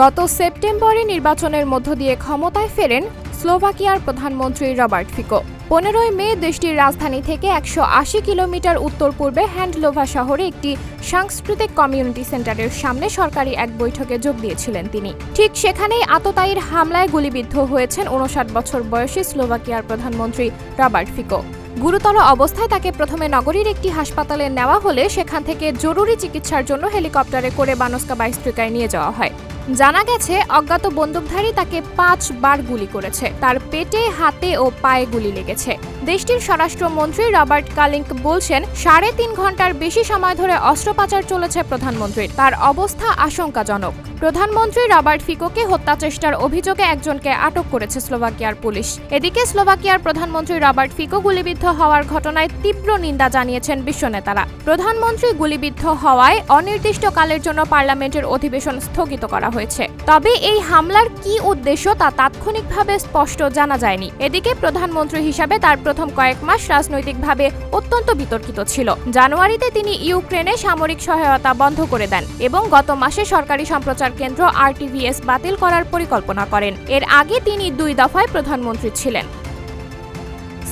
গত সেপ্টেম্বরে নির্বাচনের মধ্য দিয়ে ক্ষমতায় ফেরেন স্লোভাকিয়ার প্রধানমন্ত্রী রবার্ট ফিকো। 15 মে দেশটির রাজধানী থেকে 180 কিলোমিটার উত্তর পূর্বে হ্যান্ডলোভা শহরে একটি সাংস্কৃতিক কমিউনিটি সেন্টারের সামনে সরকারি এক বৈঠকে যোগ দিয়েছিলেন তিনি। ঠিক সেখানেই আততায়ীর হামলায় গুলিবিদ্ধ হয়েছেন 59 বছর বয়সী স্লোভাকিয়ার প্রধানমন্ত্রী রবার্ট ফিকো। গুরুতর অবস্থায় তাকে প্রথমে নগরীর একটি হাসপাতালে নেওয়া হলে সেখান থেকে জরুরি চিকিৎসার জন্য হেলিকপ্টারে করে বানস্কা বাইস্ট্রিকায় নিয়ে যাওয়া হয়। জানা গেছে, অজ্ঞাত বন্দুকধারী তাকে 5 বার গুলি করেছে। তার পেটে, হাতে ও পায়ে গুলি লেগেছে। দেশটির স্বরাষ্ট্রমন্ত্রী রবার্ট কালিঙ্ক বলছেন, 3.5 ঘন্টার বেশি সময় ধরে অস্ত্র পাচার চলেছে প্রধানমন্ত্রীর। তার অবস্থা আশঙ্কাজনক। প্রধানমন্ত্রী রবার্ট ফিকোকে হত্যা চেষ্টার অভিযোগে একজনকে আটক করেছে স্লোভাকিয়ার পুলিশ। এদিকে স্লোভাকিয়ার প্রধানমন্ত্রী রবার্ট ফিকো গুলিবিদ্ধ হওয়ার ঘটনায় তীব্র নিন্দা জানিয়েছেন বিশ্ব নেতারা। প্রধানমন্ত্রী গুলিবিদ্ধ হওয়ায় অনির্দিষ্টকালের জন্য পার্লামেন্টের অধিবেশন স্থগিত করা হয়েছে। তবে এই হামলার কি উদ্দেশ্য তা তাৎক্ষণিকভাবে স্পষ্ট জানা যায়নি। এদিকে প্রধানমন্ত্রী হিসাবে তার প্রথম কয়েক মাস রাজনৈতিকভাবে অত্যন্ত বিতর্কিত ছিল। জানুয়ারিতে তিনি ইউক্রেনে সামরিক সহায়তা বন্ধ করে দেন এবং গত মাসে সরকারি সম্প্রচার কেন্দ্র RTVS বাতিল করার পরিকল্পনা করেন। এর আগে তিনি 2 দফায় প্রধানমন্ত্রী ছিলেন।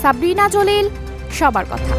সাবরিনা জলিল, সবার কথা।